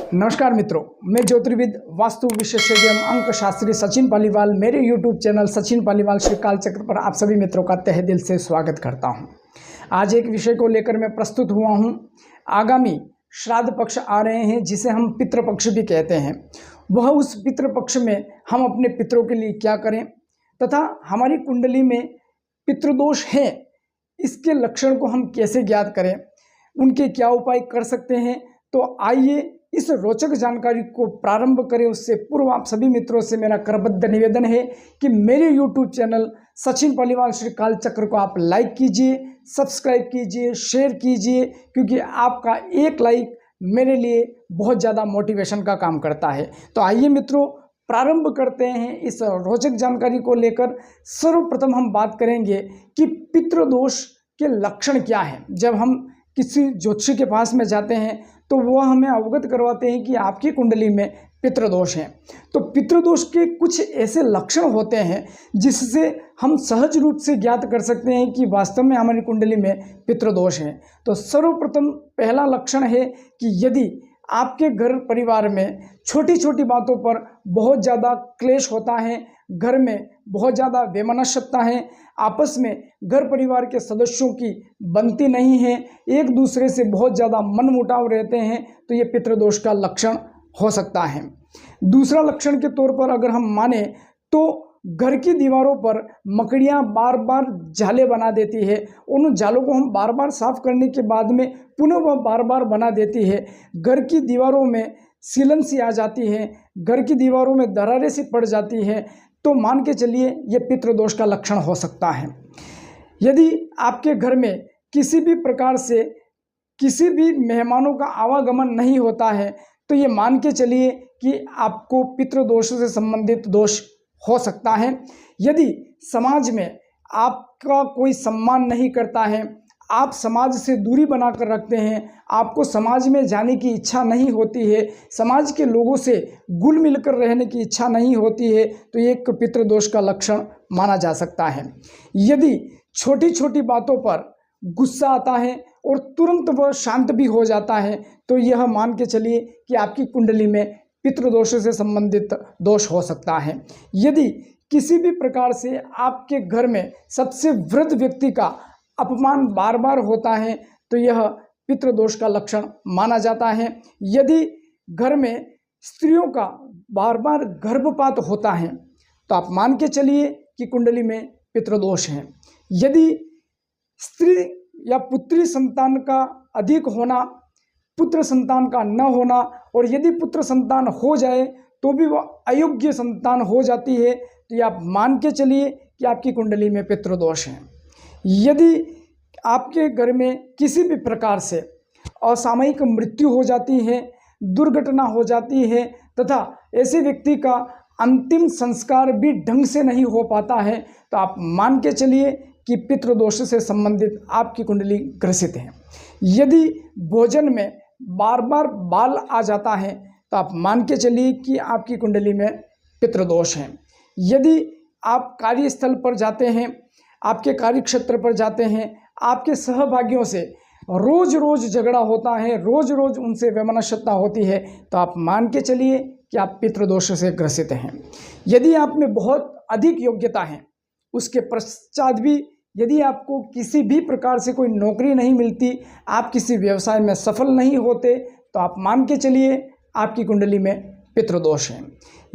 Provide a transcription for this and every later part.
नमस्कार मित्रों, मैं ज्योतिर्विद वास्तु विशेषज्ञ अंक शास्त्री सचिन पालीवाल मेरे YouTube चैनल सचिन पालीवाल श्री काल चक्र पर आप सभी मित्रों का तहे दिल से स्वागत करता हूं। आज एक विषय को लेकर मैं प्रस्तुत हुआ हूं। आगामी श्राद्ध पक्ष आ रहे हैं जिसे हम पितृपक्ष भी कहते हैं। वह उस पितृपक्ष में हम अपने पितरों के लिए क्या करें तथा हमारी कुंडली में पितृदोष है, इसके लक्षण को हम कैसे ज्ञात करें, उनके क्या उपाय कर सकते हैं। तो आइए इस रोचक जानकारी को प्रारंभ करें। उससे पूर्व आप सभी मित्रों से मेरा करबद्ध निवेदन है कि मेरे YouTube चैनल सचिन पालीवाल श्री काल चक्र को आप लाइक कीजिए, सब्सक्राइब कीजिए, शेयर कीजिए, क्योंकि आपका एक लाइक मेरे लिए बहुत ज़्यादा मोटिवेशन का काम करता है। तो आइए मित्रों, प्रारंभ करते हैं इस रोचक जानकारी को लेकर। सर्वप्रथम हम बात करेंगे कि पितृदोष के लक्षण क्या हैं। जब हम किसी ज्योतिषी के पास में जाते हैं तो वह हमें अवगत करवाते हैं कि आपकी कुंडली में पितृदोष है। तो पितृदोष के कुछ ऐसे लक्षण होते हैं जिससे हम सहज रूप से ज्ञात कर सकते हैं कि वास्तव में हमारी कुंडली में पितृदोष है। तो सर्वप्रथम पहला लक्षण है कि यदि आपके घर परिवार में छोटी छोटी बातों पर बहुत ज़्यादा क्लेश होता है, घर में बहुत ज़्यादा वैमनस्यता है, आपस में घर परिवार के सदस्यों की बनती नहीं है, एक दूसरे से बहुत ज़्यादा मनमुटाव रहते हैं, तो ये पितृदोष का लक्षण हो सकता है। दूसरा लक्षण के तौर पर अगर हम माने तो घर की दीवारों पर मकड़ियाँ बार बार जाले बना देती है। उन जालों को हम बार बार साफ करने के बाद में पुनः वह बार बार बना देती है। घर की दीवारों में सीलन सी आ जाती है, घर की दीवारों में दरारें सी पड़ जाती है, तो मान के चलिए ये पितृदोष का लक्षण हो सकता है। यदि आपके घर में किसी भी प्रकार से किसी भी मेहमानों का आवागमन नहीं होता है तो ये मान के चलिए कि आपको पितृदोष से संबंधित दोष हो सकता है। यदि समाज में आपका कोई सम्मान नहीं करता है, आप समाज से दूरी बनाकर रखते हैं, आपको समाज में जाने की इच्छा नहीं होती है, समाज के लोगों से घुल मिलकर रहने की इच्छा नहीं होती है, तो ये एक पितृदोष का लक्षण माना जा सकता है। यदि छोटी छोटी बातों पर गुस्सा आता है और तुरंत वह शांत भी हो जाता है, तो यह मान के चलिए कि आपकी कुंडली में पितृदोष से संबंधित दोष हो सकता है। यदि किसी भी प्रकार से आपके घर में सबसे वृद्ध व्यक्ति का अपमान बार बार होता है तो यह पितृदोष का लक्षण माना जाता है। यदि घर में स्त्रियों का बार बार गर्भपात होता है तो आप मान के चलिए कि कुंडली में पितृदोष है। यदि स्त्री या पुत्री संतान का अधिक होना, पुत्र संतान का न होना, और यदि पुत्र संतान हो जाए तो भी वह अयोग्य संतान हो जाती है, तो ये आप मान के चलिए कि आपकी कुंडली में पितृदोष है। यदि आपके घर में किसी भी प्रकार से असामयिक मृत्यु हो जाती है, दुर्घटना हो जाती है तथा ऐसे व्यक्ति का अंतिम संस्कार भी ढंग से नहीं हो पाता है, तो आप मान के चलिए कि पितृदोष से संबंधित आपकी कुंडली ग्रसित है। यदि भोजन में बार बार बाल आ जाता है तो आप मान के चलिए कि आपकी कुंडली में पितृदोष है। यदि आप कार्यस्थल पर जाते हैं, आपके कार्यक्षेत्र पर जाते हैं, आपके सहभागियों से रोज रोज झगड़ा होता है, रोज रोज उनसे वैमनस्यता होती है, तो आप मान के चलिए कि आप पितृदोष से ग्रसित हैं। यदि आप में बहुत अधिक योग्यता है, उसके पश्चात भी यदि आपको किसी भी प्रकार से कोई नौकरी नहीं मिलती, आप किसी व्यवसाय में सफल नहीं होते, तो आप मान के चलिए आपकी कुंडली में पितृदोष है।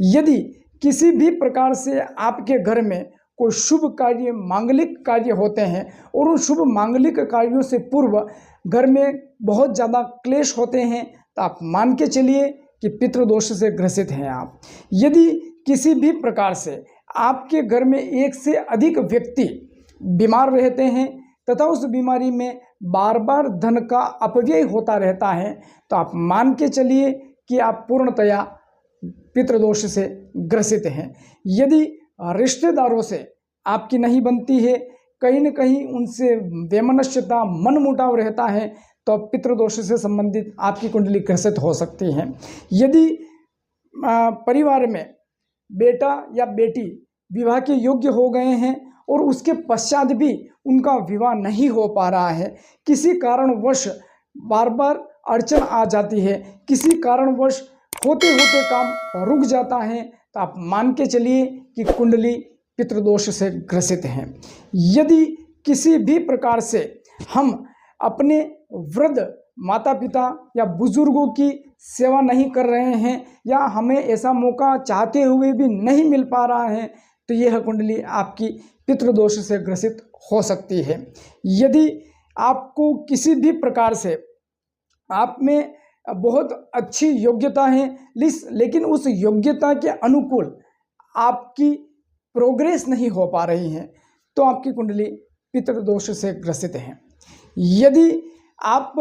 यदि किसी भी प्रकार से आपके घर में कोई शुभ कार्य, मांगलिक कार्य होते हैं और उन शुभ मांगलिक कार्यों से पूर्व घर में बहुत ज़्यादा क्लेश होते हैं, तो आप मान के चलिए कि पितृदोष से ग्रसित हैं आप। यदि किसी भी प्रकार से आपके घर में एक से अधिक व्यक्ति बीमार रहते हैं तथा उस बीमारी में बार बार धन का अपव्यय होता रहता है, तो आप मान के चलिए कि आप पूर्णतया पितृदोष से ग्रसित हैं। यदि रिश्तेदारों से आपकी नहीं बनती है, कहीं न कहीं उनसे वैमनस्यता, मनमुटाव रहता है, तो पितृदोष से संबंधित आपकी कुंडली ग्रसित हो सकती है। यदि परिवार में बेटा या बेटी विवाह के योग्य हो गए हैं और उसके पश्चात भी उनका विवाह नहीं हो पा रहा है, किसी कारणवश बार बार अड़चन आ जाती है, किसी कारणवश होते होते काम रुक जाता है, तो आप मान के चलिए कि कुंडली पितृदोष से ग्रसित है। यदि किसी भी प्रकार से हम अपने वृद्ध माता पिता या बुजुर्गों की सेवा नहीं कर रहे हैं, या हमें ऐसा मौका चाहते हुए भी नहीं मिल पा रहा है, तो यह कुंडली आपकी पितृदोष से ग्रसित हो सकती है। यदि आपको किसी भी प्रकार से आप में बहुत अच्छी योग्यता है, लेकिन उस योग्यता के अनुकूल आपकी प्रोग्रेस नहीं हो पा रही है, तो आपकी कुंडली पितृदोष से ग्रसित है। यदि आप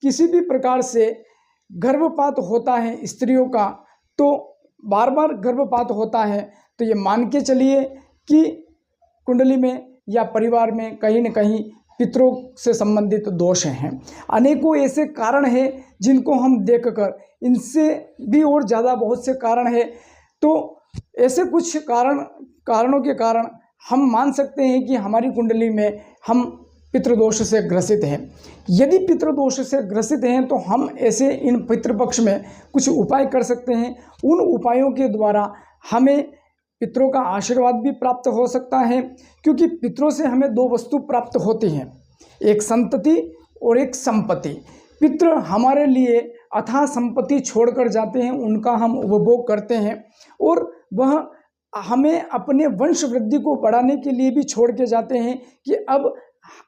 किसी भी प्रकार से गर्भपात होता है स्त्रियों का, तो बार बार गर्भपात होता है, तो ये मान के चलिए कि कुंडली में या परिवार में कहीं न कहीं पितरों से संबंधित दोष हैं। अनेकों ऐसे कारण हैं जिनको हम देखकर, इनसे भी और ज़्यादा बहुत से कारण हैं, तो ऐसे कुछ कारणों के कारण हम मान सकते हैं कि हमारी कुंडली में हम पितृदोष से ग्रसित हैं। यदि पितृदोष से ग्रसित हैं तो हम ऐसे इन पितृपक्ष में कुछ उपाय कर सकते हैं। उन उपायों के द्वारा हमें पितरों का आशीर्वाद भी प्राप्त हो सकता है, क्योंकि पितरों से हमें दो वस्तु प्राप्त होती हैं, एक संतति और एक संपत्ति। पितृ हमारे लिए अथाह संपत्ति छोड़कर जाते हैं, उनका हम उपभोग करते हैं, और वह हमें अपने वंश वृद्धि को बढ़ाने के लिए भी छोड़ के जाते हैं कि अब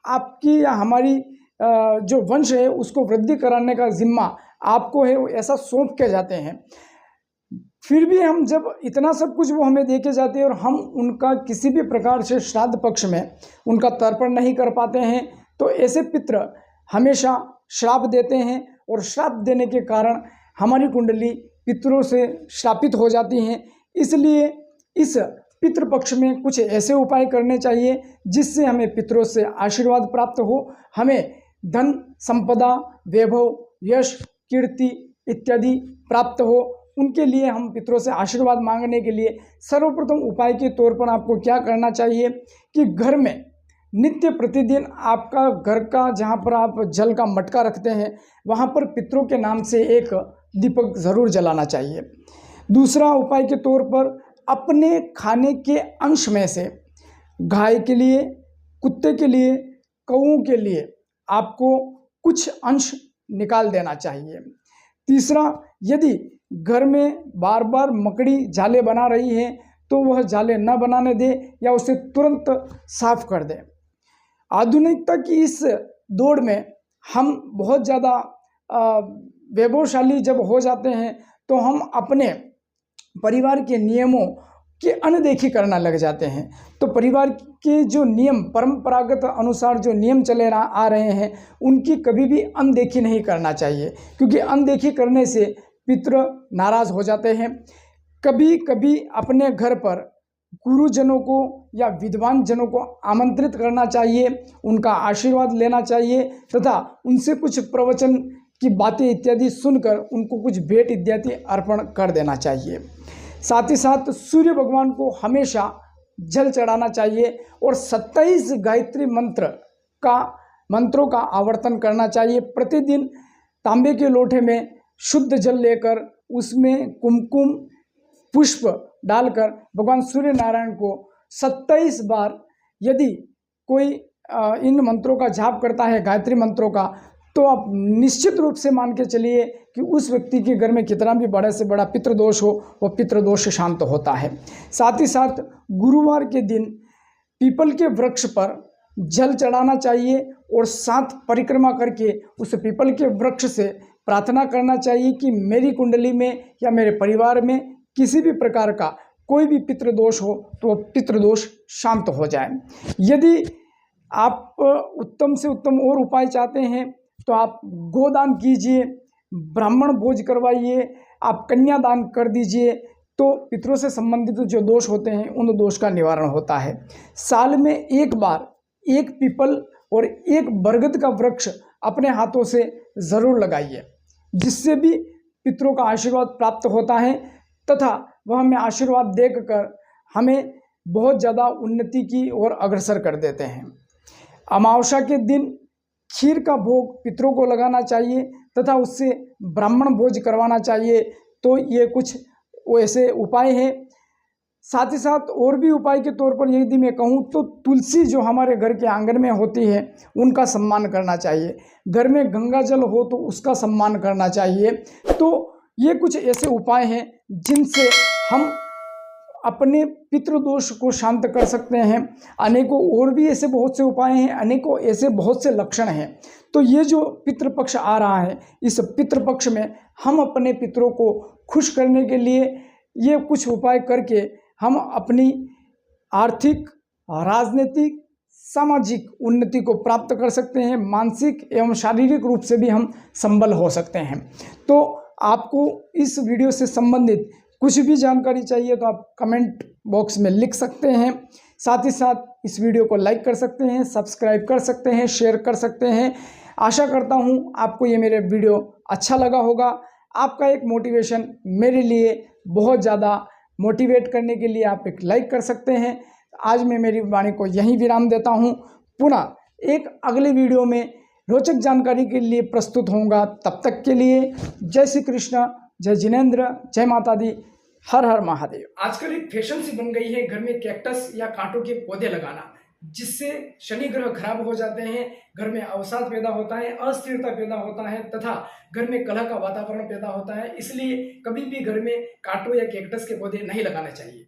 आपकी या हमारी जो वंश है उसको वृद्धि कराने का जिम्मा आपको है, ऐसा सौंप के जाते हैं। फिर भी हम जब इतना सब कुछ वो हमें दे के जाते हैं और हम उनका किसी भी प्रकार से श्राद्ध पक्ष में उनका तर्पण नहीं कर पाते हैं, तो ऐसे पितृ हमेशा श्राप देते हैं, और श्राप देने के कारण हमारी कुंडली पितरों से श्रापित हो जाती हैं। इसलिए इस पितृपक्ष में कुछ ऐसे उपाय करने चाहिए जिससे हमें पितरों से आशीर्वाद प्राप्त हो, हमें धन संपदा वैभव यश कीर्ति इत्यादि प्राप्त हो। उनके लिए हम पितरों से आशीर्वाद मांगने के लिए सर्वप्रथम उपाय के तौर पर आपको क्या करना चाहिए कि घर में नित्य प्रतिदिन आपका घर का जहाँ पर आप जल का मटका रखते हैं वहाँ पर पितरों के नाम से एक दीपक ज़रूर जलाना चाहिए। दूसरा उपाय के तौर पर अपने खाने के अंश में से गाय के लिए, कुत्ते के लिए, कौओं के लिए आपको कुछ अंश निकाल देना चाहिए। तीसरा, यदि घर में बार बार मकड़ी जाले बना रही है तो वह जाले न बनाने दे या उसे तुरंत साफ कर दे। आधुनिकता की इस दौड़ में हम बहुत ज़्यादा वैभवशाली जब हो जाते हैं तो हम अपने परिवार के नियमों की अनदेखी करना लग जाते हैं। तो परिवार के जो नियम परंपरागत अनुसार जो नियम चले आ रहे हैं उनकी कभी भी अनदेखी नहीं करना चाहिए, क्योंकि अनदेखी करने से पितृ नाराज़ हो जाते हैं। कभी कभी अपने घर पर गुरुजनों को या विद्वान जनों को आमंत्रित करना चाहिए, उनका आशीर्वाद लेना चाहिए तथा उनसे कुछ प्रवचन की बातें इत्यादि सुनकर उनको कुछ भेंट इत्यादि अर्पण कर देना चाहिए। साथ ही साथ सूर्य भगवान को हमेशा जल चढ़ाना चाहिए और 27 गायत्री मंत्रों का आवर्तन करना चाहिए। प्रतिदिन तांबे के लोटे में शुद्ध जल लेकर उसमें कुमकुम पुष्प डालकर भगवान सूर्य नारायण को 27 बार यदि कोई इन मंत्रों का जाप करता है, गायत्री मंत्रों का, तो आप निश्चित रूप से मान के चलिए कि उस व्यक्ति के घर में कितना भी बड़े से बड़ा पितृदोष हो वो पितृदोष शांत होता है। साथ ही साथ गुरुवार के दिन पीपल के वृक्ष पर जल चढ़ाना चाहिए और 7 परिक्रमा करके उस पीपल के वृक्ष से प्रार्थना करना चाहिए कि मेरी कुंडली में या मेरे परिवार में किसी भी प्रकार का कोई भी पितृदोष हो तो पितृदोष शांत हो जाए। यदि आप उत्तम से उत्तम और उपाय चाहते हैं तो आप गोदान कीजिए, ब्राह्मण भोज करवाइए, आप कन्यादान कर दीजिए, तो पितरों से संबंधित जो दोष होते हैं उन दोष का निवारण होता है। साल में एक बार एक पीपल और एक बरगद का वृक्ष अपने हाथों से ज़रूर लगाइए, जिससे भी पितरों का आशीर्वाद प्राप्त होता है तथा वह हमें आशीर्वाद देकर हमें बहुत ज़्यादा उन्नति की ओर अग्रसर कर देते हैं। अमावस्या के दिन खीर का भोग पितरों को लगाना चाहिए तथा उससे ब्राह्मण भोज करवाना चाहिए। तो ये कुछ वैसे उपाय हैं। साथ ही साथ और भी उपाय के तौर पर यदि मैं कहूँ तो तुलसी जो हमारे घर के आंगन में होती है उनका सम्मान करना चाहिए। घर में गंगा जल हो तो उसका सम्मान करना चाहिए। तो ये कुछ ऐसे उपाय हैं जिनसे हम अपने पितृदोष को शांत कर सकते हैं। अनेकों और भी ऐसे बहुत से उपाय हैं, अनेकों ऐसे बहुत से लक्षण हैं। तो ये जो पितृपक्ष आ रहा है, इस पितृपक्ष में हम अपने पितरों को खुश करने के लिए ये कुछ उपाय करके हम अपनी आर्थिक, राजनीतिक, सामाजिक उन्नति को प्राप्त कर सकते हैं। मानसिक एवं शारीरिक रूप से भी हम संबल हो सकते हैं। तो आपको इस वीडियो से संबंधित कुछ भी जानकारी चाहिए तो आप कमेंट बॉक्स में लिख सकते हैं। साथ ही साथ इस वीडियो को लाइक कर सकते हैं, सब्सक्राइब कर सकते हैं, शेयर कर सकते हैं। आशा करता हूँ आपको ये मेरे वीडियो अच्छा लगा होगा। आपका एक मोटिवेशन मेरे लिए बहुत ज़्यादा मोटिवेट करने के लिए आप एक लाइक कर सकते हैं। आज मैं मेरी वाणी को यहीं विराम देता हूँ। पुनः एक अगले वीडियो में रोचक जानकारी के लिए प्रस्तुत होऊंगा। तब तक के लिए जय श्री कृष्ण, जय जिनेंद्र, जय माता दी, हर हर महादेव। आजकल एक फैशन सी बन गई है घर में कैक्टस या कांटों के पौधे लगाना, जिससे शनि ग्रह खराब हो जाते हैं, घर में अवसाद पैदा होता है, अस्थिरता पैदा होता है तथा घर में कलह का वातावरण पैदा होता है। इसलिए कभी भी घर में कांटों या कैक्टस के पौधे नहीं लगाने चाहिए।